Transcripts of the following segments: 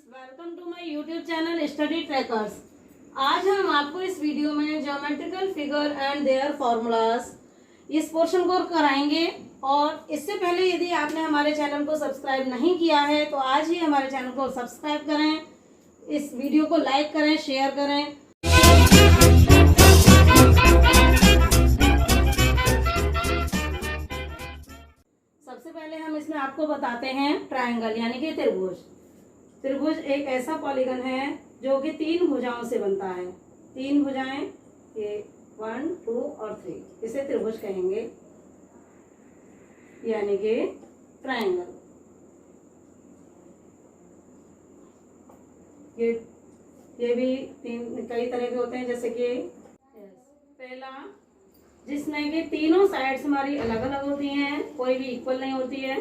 Welcome to my YouTube channel study trackers. आज हम आपको इस वीडियो में geometrical figure and their formulas इस पोर्शन को कराएंगे। और इससे पहले यदि आपने हमारे चैनल को सब्सक्राइब नहीं किया है तो आज ही हमारे चैनल को सब्सक्राइब करें, इस वीडियो को लाइक करें, शेयर करें। सबसे पहले हम इसमें आपको बताते हैं ट्रायंगल यानी कि त्रिभुज। त्रिभुज एक ऐसा पॉलीगन है जो कि तीन भुजाओं से बनता है। तीन भुजाएं, ये 1, 2 और 3, इसे त्रिभुज कहेंगे यानी कि ट्रायंगल। ये भी कई तरह के होते हैं, जैसे कि पहला जिसमें कि तीनों साइड्स हमारी अलग अलग होती हैं, कोई भी इक्वल नहीं होती है।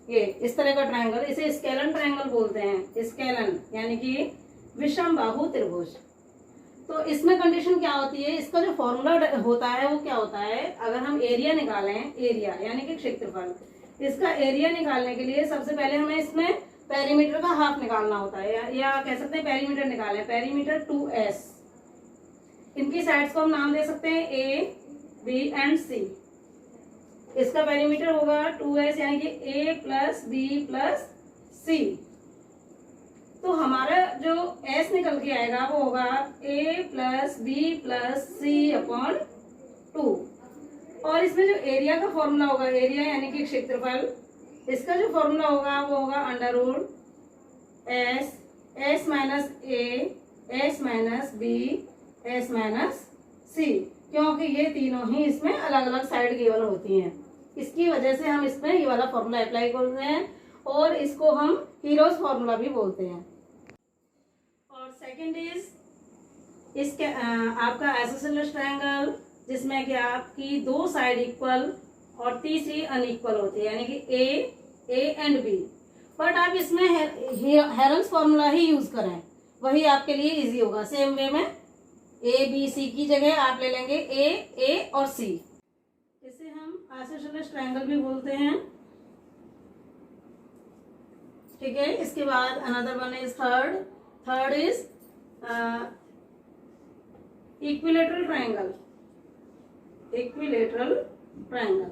ये इस तरह का ट्रायंगल, इसे स्केलन ट्रायंगल बोलते हैं। स्केलन यानी कि विषम बाहु त्रिभुज। तो इसमें कंडीशन क्या होती है, इसका जो फॉर्मूला होता है वो क्या होता है। अगर हम एरिया निकालें, एरिया यानी कि क्षेत्रफल, इसका एरिया निकालने के लिए सबसे पहले हमें इसमें पेरीमीटर का हाफ निकालना होता है, या कह सकते हैं पेरीमीटर निकालें। पेरीमीटर 2s, इनकी साइड्स को हम नाम दे सकते हैं A, B एंड C। इसका पेरीमीटर होगा 2s यानी कि A plus B plus C। तो हमारा जो S निकल के आएगा वो होगा A plus B plus C upon 2। और इसमें जो एरिया का फॉर्मूला होगा, एरिया यानी कि क्षेत्रफल, इसका जो फॉर्मूला होगा वो होगा under root S minus A, S minus B, S minus C, क्योंकि ये तीनों ही इसमें अलग अलग साइड गिवन होती हैं। इसकी वजह से हम इसमें ये वाला फॉर्मूला अप्लाई करते हैं और इसको हम हीरोज फॉर्मूला भी बोलते हैं। और सेकंड इज इसके आपका आइसोसेलेस ट्रायंगल, जिसमें कि आपकी दो साइड इक्वल और तीसरी अनइक्वल होती है, यानी कि A एंड B। बट आप इसमें हेरन्स फॉर्मूला ही यूज करें, वही आपके लिए इजी होगा। सेम वे में A B C की जगह आप ले लेंगे A और C। इसे हम आइसोसेलेस ट्रायंगल भी बोलते हैं, ठीक है। इसके बाद another one is third is equilateral triangle. Equilateral triangle,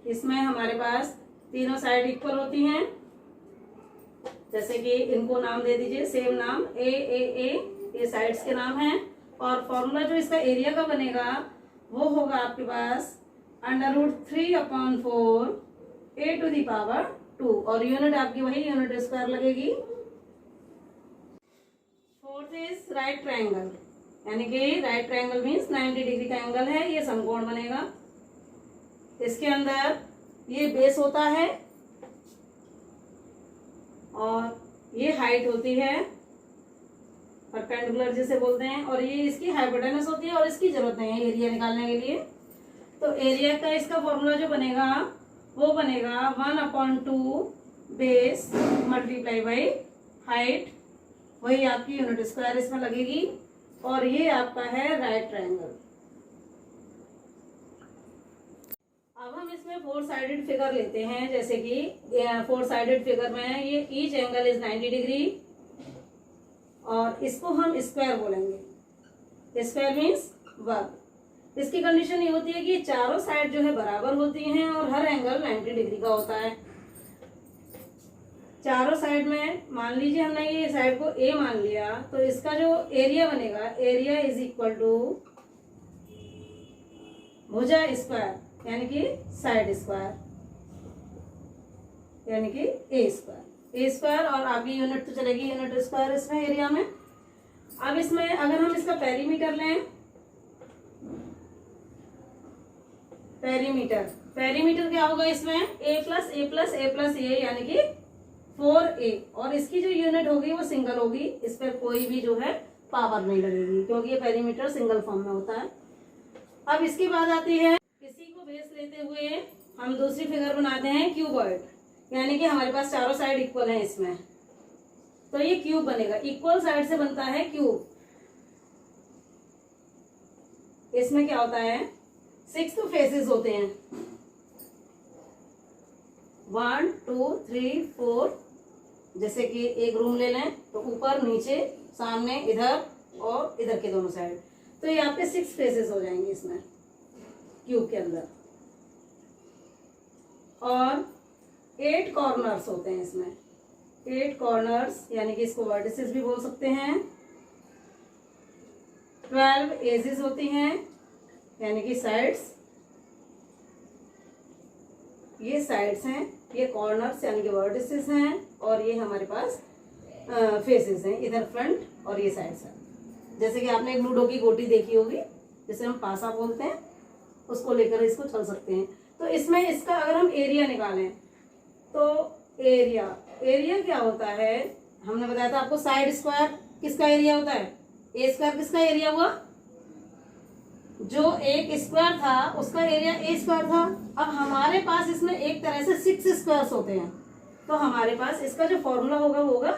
इसमें हमारे पास तीनों साइड इक्वल होती हैं, जैसे कि इनको नाम दे दीजिए, सेम नाम A, ये साइड्स के नाम हैं। और फॉर्मूला जो इसका एरिया का बनेगा वो होगा आपके पास under root 3 upon 4 A to the power 2, और यूनिट आपकी वही यूनिट स्क्वायर लगेगी। फोर्थ इज राइट ट्रायंगल, यानी कि राइट ट्रायंगल मीन्स 90 डिग्री का एंगल है, ये समकोण बनेगा। इसके अंदर ये बेस होता है और ये हाइट होती है, परपेंडिकुलर जिसे बोलते हैं, और ये इसकी हाइपोटेनस होती है और इसकी जरूरत नहीं है एरिया निकालने के लिए। तो एरिया का इसका फॉर्मूला जो बनेगा वो बनेगा 1/2 बेस मल्टीप्लाई बाई हाइट, वही आपकी यूनिट स्क्वायर इसमें लगेगी। और ये आपका है राइट ट्रायंगल। अब हम इसमें 4 साइडेड फिगर लेते हैं, जैसे कि 4 साइडेड फिगर में ये ईच एंगल इज 90 डिग्री, और इसको हम स्क्वायर बोलेंगे। स्क्वायर मीन्स वर्ग। इसकी कंडीशन ये होती है कि चारों साइड जो है बराबर होती हैं और हर एंगल 90 डिग्री का होता है। चारों साइड में मान लीजिए हमने ये साइड को A मान लिया, तो इसका जो एरिया बनेगा, एरिया इज इक्वल टू भुजा स्क्वायर यानी कि साइड स्क्वायर, यानी कि A स्क्वायर, और आपकी यूनिट तो चलेगी यूनिट स्क्वायर इसमें एरिया में। अब इसमें अगर हम इसका पेरीमीटर लें, पेरीमीटर क्या होगा इसमें A प्लस A यानी कि 4A, और इसकी जो यूनिट होगी वो सिंगल होगी, इस पर कोई भी जो है पावर नहीं लगेगी क्योंकि ये पेरीमीटर सिंगल फॉर्म में होता है। अब इसके बाद आती है, इसी को बेस लेते हुए हम दूसरी फिगर बनाते हैं क्यूबॉइड, यानी कि हमारे पास चारों साइड इक्वल है इसमें, तो ये क्यूब बनेगा। इक्वल साइड से बनता है क्यूब। इसमें क्या होता है, 6 फेसेस होते हैं, 1 2 3 4, जैसे कि एक रूम ले लें तो ऊपर नीचे सामने इधर और इधर के दोनों साइड, तो ये आपके 6 फेसेस हो जाएंगे इसमें क्यूब के अंदर। और 8 कॉर्नर्स होते हैं इसमें, 8 कॉर्नर्स, यानी कि इसको वर्टिसेस भी बोल सकते हैं। 12 एजेस होती हैं, यानी कि साइड्स, ये साइड्स हैं, ये कॉर्नर्स यानी कि वर्टिसेस हैं, और ये हमारे पास फेसेस हैं, इधर फ्रंट और ये साइड्स हैं। जैसे कि आपने एक लूडो की गोटी देखी होगी, जिसे हम पासा बोलते हैं, उसको लेकर इसको चल सकते हैं। तो इसमें इसका अगर हम एरिया निकालें तो एरिया क्या होता है, हमने बताया था आपको, साइड स्क्वायर किसका एरिया होता है, ए स्क्वायर किसका एरिया हुआ, जो एक स्क्वायर था उसका एरिया ए स्क्वायर था। अब हमारे पास इसमें एक तरह से 6 स्क्वायर्स होते हैं, तो हमारे पास इसका जो फॉर्मूला होगा वो होगा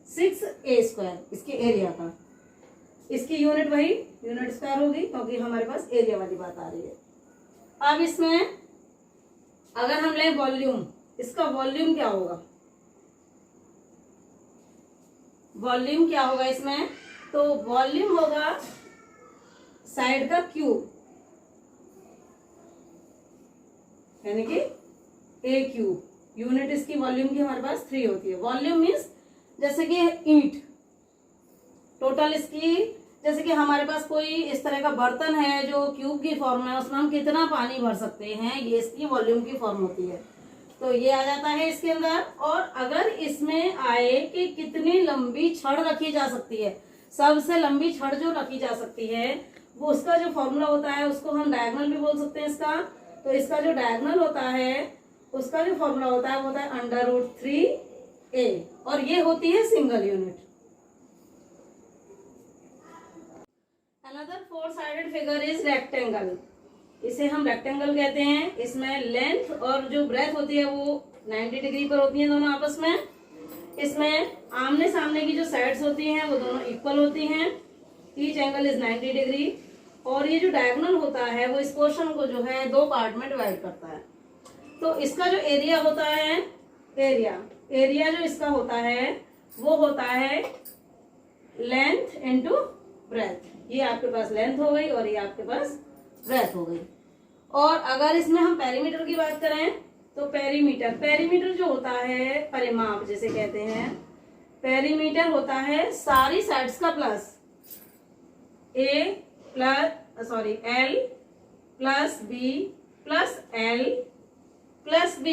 6a स्क्वायर, इसके एरिया का। इसकी यूनिट वही यूनिट स्क्वायर होगी, क्योंकि हमारे पास एरिया वाली बात आ रही है। अब इसमें अगर हम लें वॉल्यूम, इसका वॉल्यूम क्या होगा, वॉल्यूम क्या होगा इसमें, तो वॉल्यूम होगा साइड का क्यूब, यानी कि ए क्यूब। यूनिट इसकी वॉल्यूम की हमारे पास 3 होती है। वॉल्यूम मीन्स जैसे कि ईंट, टोटल इसकी, जैसे कि हमारे पास कोई इस तरह का बर्तन है जो क्यूब की फॉर्म में, उसमें हम कितना पानी भर सकते हैं, ये इसकी वॉल्यूम की फॉर्म होती है। तो ये आ जाता है इसके अंदर। और अगर इसमें आए कि कितनी लंबी छड़ रखी जा सकती है, सबसे लंबी छड़ जो रखी जा सकती है वो उसका जो फॉर्मूला होता है उसको हम डायगोनल भी बोल सकते हैं इसका। तो इसका जो डायगोनल होता है उसका जो फॉर्मूला होता है वो होता है √3a, और ये होती है single unit. Another 4 sided figure is rectangle, इसे हम रेक्टेंगल कहते हैं। इसमें लेंथ और जो ब्रेथ होती है वो 90 डिग्री पर होती है दोनों आपस में। इसमें आमने सामने की जो साइड्स होती हैं वो दोनों इक्वल होती हैं, ईच एंगल इज 90 डिग्री। और ये जो डायगोनल होता है वो इस पोर्शन को जो है 2 पार्ट में डिवाइड करता है। तो इसका जो एरिया होता है, एरिया जो इसका होता है वो होता है लेंथ इनटू ब्रेथ। ये आपके पास लेंथ हो गई और ये आपके पास ब्रेथ हो गई। और अगर इसमें हम पेरीमीटर की बात करें तो पेरीमीटर जो होता है, परिमाप जिसे कहते हैं, पेरीमीटर होता है सारी साइड्स का plus, l plus b plus l plus b,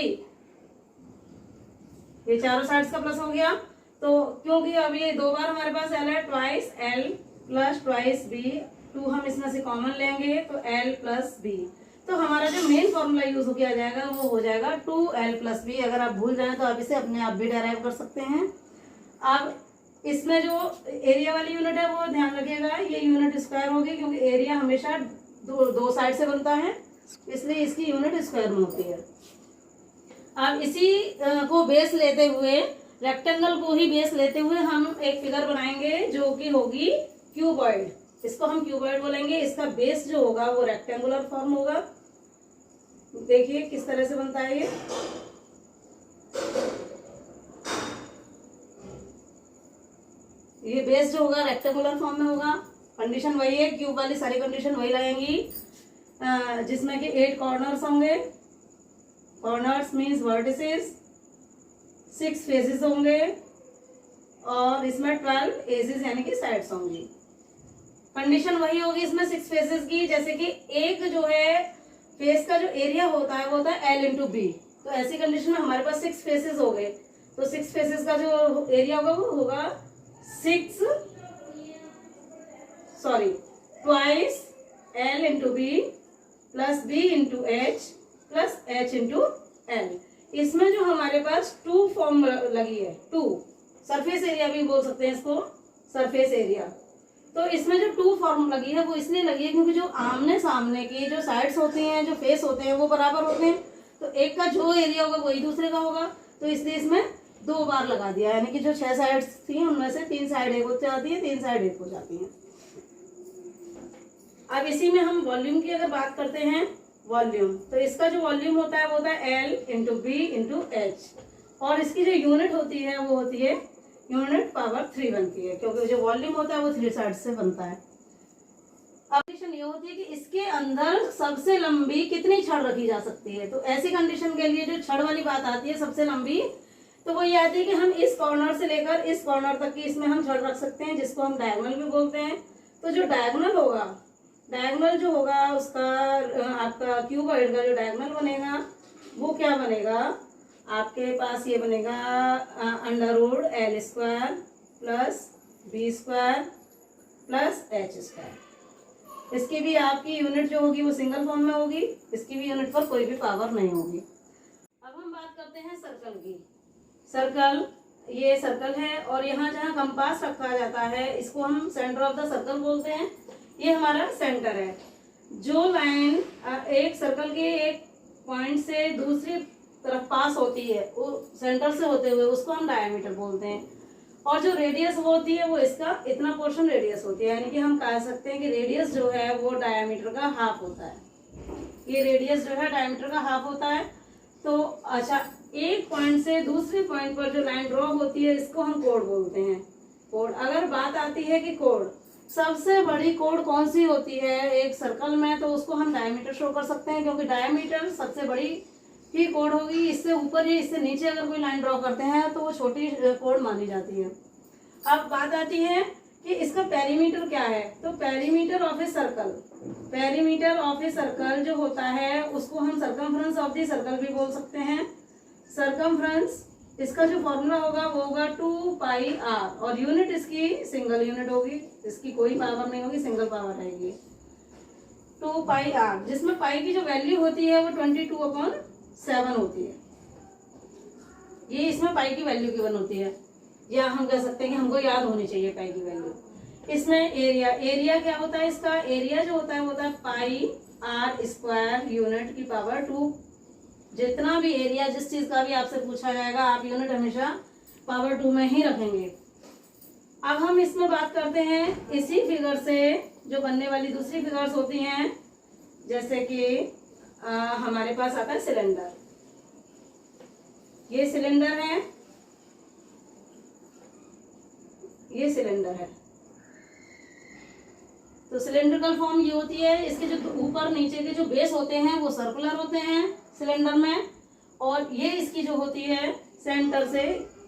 ये चारों साइड्स का प्लस हो गया। तो क्योंकि अब ये 2 बार हमारे पास एल है, twice l plus twice b, 2 हम इसमें से कॉमन लेंगे तो एल प्लस बी। तो हमारा जो मेन फॉर्मूला यूज किया जाएगा वो हो जाएगा 2l प्लस बी। अगर आप भूल जाएं तो आप इसे अपने आप भी डेराइव कर सकते हैं। अब इसमें जो एरिया वाली यूनिट है वो ध्यान रखिएगा, ये यूनिट स्क्वायर होगी, क्योंकि एरिया हमेशा दो साइड से बनता है, इसलिए इसकी यूनिट स्क्वायर में होती है। अब इसी को बेस लेते हुए, रेक्टेंगल को ही बेस लेते हुए हम एक फिगर बनाएंगे जो कि होगी क्यूबॉइड। इसको हम क्यूबॉइड बोलेंगे। इसका बेस जो होगा वो रेक्टेंगुलर फॉर्म होगा। देखिए किस तरह से बनता है ये बेस जो होगा रेक्टेंगुलर फॉर्म में होगा। कंडीशन वही है, क्यूब वाली सारी कंडीशन वही लगेंगी, जिसमें कि 8 कॉर्नर्स होंगे, कॉर्नर्स मीन्स वर्टिसेस, 6 फेसेस होंगे और इसमें 12 एजेस यानी कि साइड्स होंगी। कंडीशन वही होगी इसमें 6 फेसेस की, जैसे कि एक जो है फेस का जो एरिया होता है वो होता है L इंटू बी। तो ऐसी कंडीशन में हमारे पास 6 फेसेस हो गए, तो 6 फेसेस का जो एरिया होगा वो होगा twice L into b plus b into h plus h into l. इसमें जो हमारे पास 2 फॉर्म लगी है, 2 सरफेस एरिया भी बोल सकते हैं इसको, सरफेस एरिया। तो इसमें जो 2 फॉर्म लगी है वो इसलिए लगी है क्योंकि जो आमने सामने की जो साइड्स होती हैं, जो फेस होते हैं वो बराबर होते हैं। तो एक का जो एरिया होगा वही दूसरे का होगा, तो इसलिए इसमें 2 बार लगा दिया, यानी कि जो 6 साइड्स थी उनमें से 3 साइड एक हो जाती है, 3 साइड एक हो जाती है। अब इसी में हम वॉल्यूम की अगर बात करते हैं वॉल्यूम। तो इसका जो वॉल्यूम होता है वो होता है L into b into h, और इसकी जो यूनिट होती है वो होती है यूनिट पावर 3 बनती है, क्योंकि जो वॉल्यूम होता है वो 3 साइड से बनता है। अब कंडीशन ये होती है कि इसके अंदर सबसे लंबी कितनी छड़ रखी जा सकती है। तो ऐसी कंडीशन के लिए जो छड़ वाली बात आती है सबसे लंबी, तो वो ये आती है कि हम इस कॉर्नर से लेकर इस कॉर्नर तक की इसमें हम छड़ रख सकते हैं, जिसको हम डायगोनल भी बोलते हैं। तो जो डायगोनल होगा, डायगोनल जो होगा उसका आपका क्यूबॉइड का जो डायगोनल बनेगा वो क्या बनेगा, आपके पास ये बनेगा under root L square plus b square plus h square. इसकी भी आपकी यूनिट जो होगी वो सिंगल फॉर्म में होगी, इसकी भी यूनिट पर कोई भी पावर नहीं होगी। अब हम बात करते हैं सर्कल की। सर्कल, ये सर्कल है और यहाँ जहाँ कंपास रखा जाता है इसको हम सेंटर ऑफ द सर्कल बोलते हैं। ये हमारा सेंटर है। जो लाइन एक सर्कल के एक पॉइंट से दूसरी तरफ पास होती है वो सेंटर से होते हुए, उसको हम डायमीटर बोलते हैं। और जो रेडियस होती है वो इसका इतना पोर्शन रेडियस होती है, यानी कि हम कह सकते हैं कि रेडियस जो है वो डायमीटर का हाफ होता है। ये रेडियस जो है डायमीटर का हाफ होता है। तो अच्छा, एक पॉइंट से दूसरे पॉइंट पर जो लाइन ड्रॉ होती है इसको हम कोड बोलते हैं। कोड, अगर बात आती है कि कोड, सबसे बड़ी कोड कौन सी होती है एक सर्कल में, तो उसको हम डायमीटर शो कर सकते हैं, क्योंकि डायमीटर सबसे बड़ी ही कोड होगी। इससे ऊपर या इससे नीचे अगर कोई लाइन ड्रॉ करते हैं तो वो छोटी कोड मानी जाती है। अब बात आती है कि इसका पेरीमीटर क्या है। तो perimeter of a circle, perimeter of a circle जो होता है उसको हम सर्कमफ्रेंस ऑफ द सर्कल भी बोल सकते हैं। सर्कमफ्रेंस, इसका जो फॉर्मूला होगा वो होगा 2 पाई आर, और यूनिट इसकी सिंगल यूनिट होगी, इसकी कोई पावर नहीं होगी, सिंगल पावर आएगी 2 पाई आर, जिसमें पाई की जो वैल्यू होती है वो 22/7 होती है। ये इसमें पाई की वैल्यू गिवन होती है, या हम कह सकते हैं कि हमको याद होनी चाहिए पाई की वैल्यू। इसमें एरिया, एरिया क्या होता है, इसका एरिया जो होता है वो होता है पाई आर स्क्वायर यूनिट की पावर 2। जितना भी एरिया जिस चीज का भी आपसे पूछा जाएगा आप यूनिट हमेशा पावर 2 में ही रखेंगे। अब हम इसमें बात करते हैं इसी फिगर से जो बनने वाली दूसरी फिगर्स होती हैं, जैसे कि हमारे पास आता है सिलेंडर। ये सिलेंडर है, ये सिलेंडर है। तो सिलेंड्रिकल फॉर्म ये होती है, इसके जो ऊपर नीचे के जो बेस होते हैं वो सर्कुलर होते हैं सिलेंडर में, और ये इसकी जो होती है सेंटर से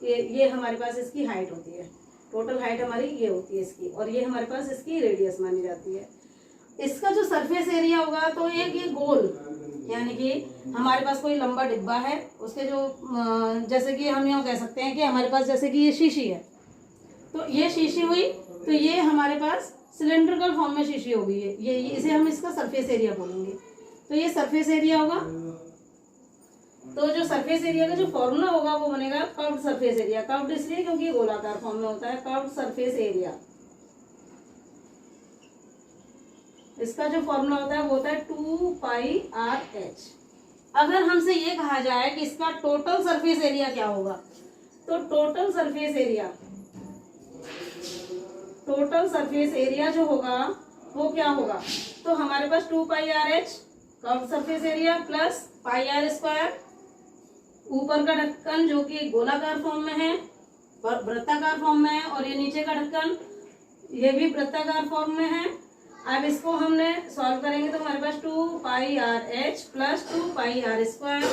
ये हमारे पास इसकी हाइट होती है, टोटल हाइट हमारी ये होती है इसकी, और ये हमारे पास इसकी रेडियस मानी जाती है। इसका जो सरफेस एरिया होगा तो एक ये गोल, यानी कि हमारे पास कोई लंबा डिब्बा है, उसके जो जैसे कि हम यहाँ कह सकते हैं कि हमारे पास जैसे कि ये शीशी है, तो ये शीशी हुई, तो ये हमारे पास सिलेंड्रिकल फॉर्म में शीशी होगी। ये इसे हम इसका सरफेस एरिया बोलेंगे। तो ये सरफेस एरिया होगा। तो जो सरफेस एरिया का जो फॉर्मूला होगा वो बनेगा कर्व्ड सरफेस एरिया। कर्व्ड इसलिए क्योंकि गोलाकार फॉर्म में होता है, कर्व्ड सरफेस एरिया। इसका जो फॉर्मूला होता है वो होता है 2 पाई आर एच। अगर हमसे ये कहा जाए कि इसका टोटल सरफेस एरिया क्या होगा, तो टोटल सरफेस एरिया जो होगा वो क्या होगा, तो हमारे पास 2 pi R H curved surface area plus pi are square, ऊपर का ढक्कन जो कि गोलाकार फॉर्म में है, वृत्ताकार फॉर्म में है, और ये नीचे का ढक्कन ये भी वृत्ताकार फॉर्म में है। अब इसको हमने सॉल्व करेंगे तो हमारे पास 2 pi R H plus 2 pi are square,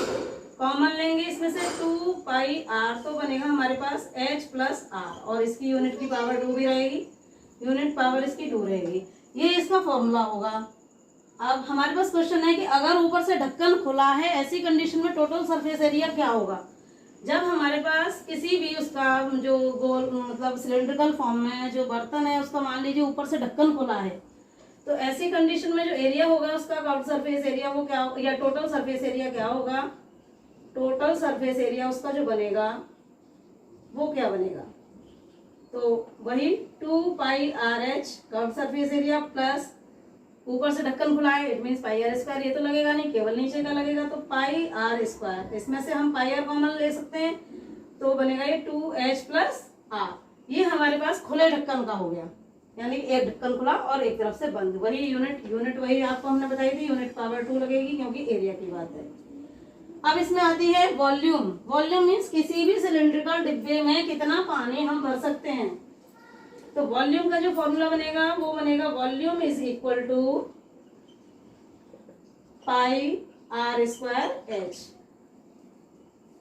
common लेंगे इसमें से 2 पाई आर, तो बनेगा हमारे पास एच प्लस आर, और इसकी यूनिट की पावर 2 भी रहेगी, यूनिट पावर इसकी 2 रहेगी। ये इसका फॉर्मूला होगा। अब हमारे पास क्वेश्चन है कि अगर ऊपर से ढक्कन खुला है, ऐसी कंडीशन में टोटल सरफेस एरिया क्या होगा। जब हमारे पास किसी भी उसका जो गोल मतलब सिलेंड्रिकल फॉर्म में जो बर्तन है उसका मान लीजिए ऊपर से ढक्कन खुला है, तो ऐसी कंडीशन में जो एरिया होगा उसका कर्व्ड सरफेस एरिया वो क्या, या टोटल सरफेस एरिया क्या होगा, टोटल सरफेस एरिया उसका जो बनेगा वो क्या बनेगा, तो वही 2 pi R H curved surface area plus ऊपर से ढक्कन खुला है, it means pi are square, ये तो लगेगा नहीं, केवल नीचे का लगेगा, तो पाई आर स्क्वायर, इसमें से हम पाई आर कॉमन ले सकते हैं, तो बनेगा ये 2h प्लस आर। ये हमारे पास खुले ढक्कन का हो गया। यानी एक ढक्कन खुला और एक तरफ से बंद, वही यूनिट वही आपको हमने बताई थी, यूनिट पावर 2 लगेगी क्योंकि एरिया की बात है। अब इसमें आती है वॉल्यूम। वॉल्यूम मीन्स किसी भी सिलिंड्रिकल डिब्बे में कितना पानी हम भर सकते हैं। तो वॉल्यूम का जो फॉर्मूला बनेगा वो बनेगा volume is equal to pi are square h.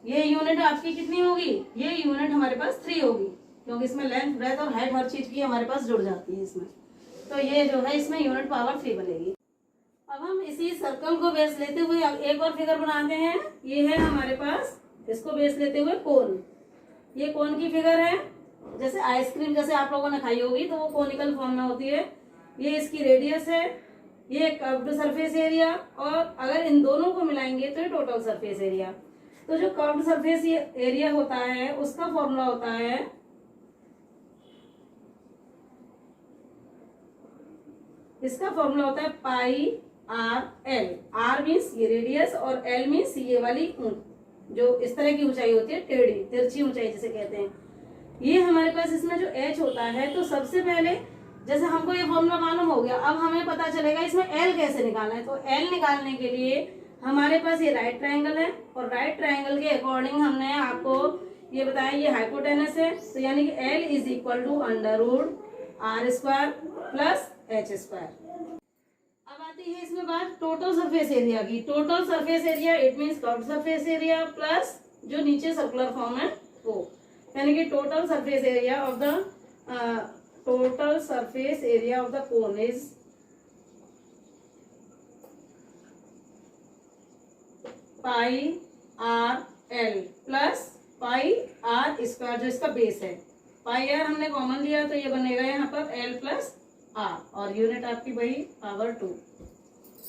ये यूनिट आपकी कितनी होगी, ये यूनिट हमारे पास 3 होगी क्योंकि इसमें लेंथ ब्रेथ और हाइट हर चीज की हमारे पास जुड़ जाती है इसमें। तो ये जो है इसमें यूनिट पावर 3 बनेगी। अब हम इसी सर्कल को बेस लेते हुए एक और फिगर बनाते हैं। ये है हमारे पास, इसको बेस लेते हुए कोन। ये कोन की फिगर है, जैसे आइसक्रीम जैसे आप लोगों ने खाई होगी तो वो कोनिकल फॉर्म में होती है। ये इसकी रेडियस है, ये कर्व्ड सरफेस एरिया, और अगर इन दोनों को मिलाएंगे तो ये टोटल सरफेस एरिया। तो जो कर्व्ड सरफेस एरिया होता है उसका फॉर्मूला होता है इसका फॉर्मूला होता है पाई आर एल। आर मीन्स ये रेडियस और एल मीन्स ये वाली जो इस तरह की ऊंचाई होती है, टेढ़ी तिरछी ऊंचाई जिसे कहते हैं। ये हमारे पास इसमें जो एच होता है, तो सबसे पहले जैसे हमको ये फॉर्मूला मालूम हो गया, अब हमें पता चलेगा इसमें एल कैसे निकालना है। तो एल निकालने के लिए हमारे पास ये राइट ट्रायंगल है, और राइट ट्रायंगल के अकॉर्डिंग हमने आपको ये बताया ये हाइपोटेनस है। तो यानी कि l is equal to under r square plus h square. अब आती है इसमें बात टोटल सरफेस एरिया की। Total surface area it means curved surface area plus जो नीचे सर्कुलर फॉर्म है वो, यानी कि total surface area of the cone is pi r l plus pi are square, जो इसका बेस है। पाई आर हमने कॉमन लिया तो ये बनेगा यहाँ पर एल प्लस आर, और यूनिट आपकी वही पावर 2।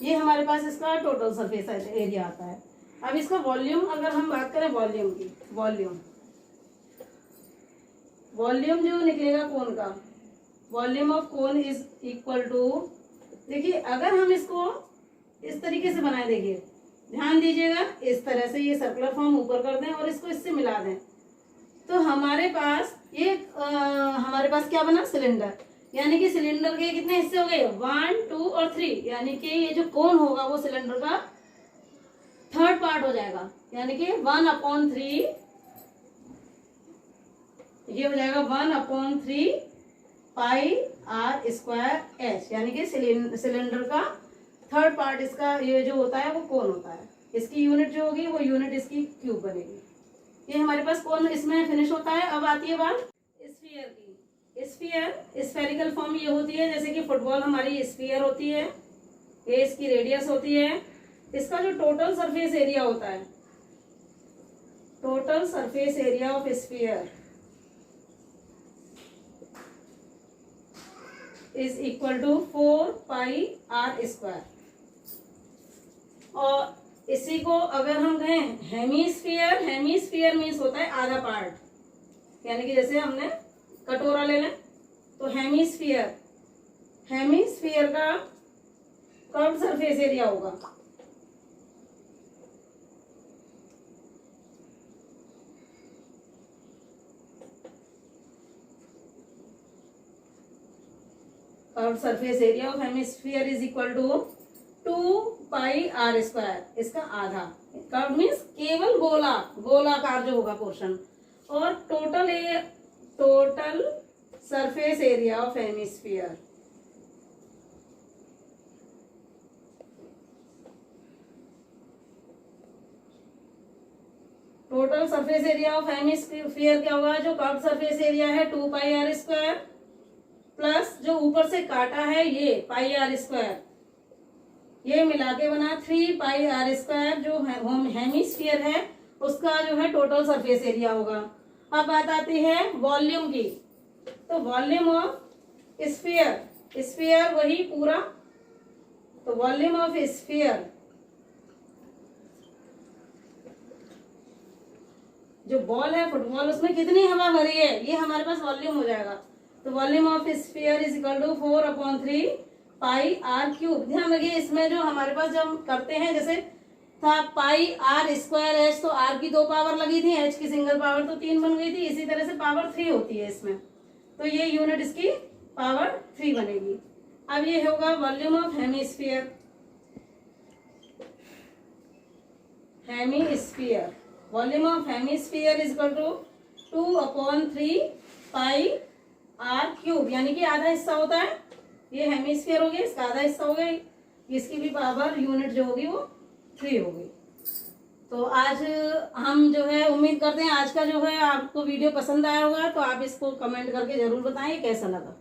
ये हमारे पास इसका टोटल सरफेस एरिया आता है। अब इसका वॉल्यूम, अगर हम बात करें वॉल्यूम की, वॉल्यूम जो निकलेगा कोन का, volume of cone is equal to, देखिए अगर हम इसको इस तरीके से बनाए, देखिए ध्यान दीजिएगा, इस तरह से ये सर्कुलर फॉर्म ऊपर कर दें और इसको इससे मिला दें, तो हमारे पास ये हमारे पास क्या बना, सिलेंडर। यानी कि सिलेंडर के कितने हिस्से हो गए, 1, 2 और 3, यानी कि ये जो कोन होगा वो सिलेंडर का थर्ड पार्ट हो जाएगा। यानी कि 1/3 ये हो जाएगा 1/3 पाई आर स्क्वायर एच, यानी कि सिलेंडर का थर्ड पार्ट इसका ये जो होता है वो कोन होता है। इसकी यूनिट जो होगी वो यूनिट इसकी क्यूब बनेगी। ये हमारे पास कोन इसमें फिनिश होता है। अब आती है बात स्फीयर की। स्फीयर स्फेरिकल फॉर्म ये होती है, जैसे कि फुटबॉल हमारी स्फीयर होती है, ये इसकी रेडियस होती है। इसका जो टोटल सरफेस एरिया होता है, total surface area of sphere is equal to 4 pi are square. और इसी को अगर हम कहें हेमीस्फीयर, हेमीस्फीयर मीन्स होता है आधा पार्ट, यानी कि जैसे हमने कटोरा ले लें तो हेमीस्फीयर, हेमीस्फीयर का कर्व्ड सरफेस एरिया होगा curved surface area of hemisphere is equal to 2 pi are square, इसका आधा। कर्व मीन्स केवल गोलाकार जो होगा पोर्शन, और total surface area of hemisphere total surface area of hemisphere क्या होगा, जो कर्व्ड सरफेस एरिया है 2 पाई आर स्क्वायर प्लस जो ऊपर से काटा है ये पाई आर स्क्वायर, ये मिला के बना 3 पाई आर स्क्वायर, जो हेमीस्फीयर है उसका जो है टोटल सरफेस एरिया होगा। अब बात आती है वॉल्यूम की। तो वॉल्यूम ऑफ स्फीयर वही पूरा, तो वॉल्यूम ऑफ स्फीयर, जो बॉल है फुटबॉल, उसमें कितनी हवा भरी है ये हमारे पास वॉल्यूम हो जाएगा। तो volume of sphere is equal to 4/3 pi r cube. ध्यान रखिए इसमें जो हमारे पास जब करते हैं, जैसे था पाई आर स्क्वायर एच, तो आर की 2 पावर लगी थी, एच की सिंगल पावर तो 3 बन गई थी, इसी तरह से पावर 3 होती है इसमें। तो ये यूनिट इसकी पावर 3 बनेगी। अब ये होगा volume of hemisphere, hemisphere volume of hemisphere is equal to 2/3 pi r cube, यानी कि आधा हिस्सा होता है, ये हेमिस्फीयर हो गया, इसका आधा हिस्सा हो गया, इसकी भी पावर यूनिट जो होगी वो 3 होगी। तो आज हम जो है उम्मीद करते हैं आज का जो है आपको वीडियो पसंद आया होगा, तो आप इसको कमेंट करके जरूर बताएं कैसा लगा।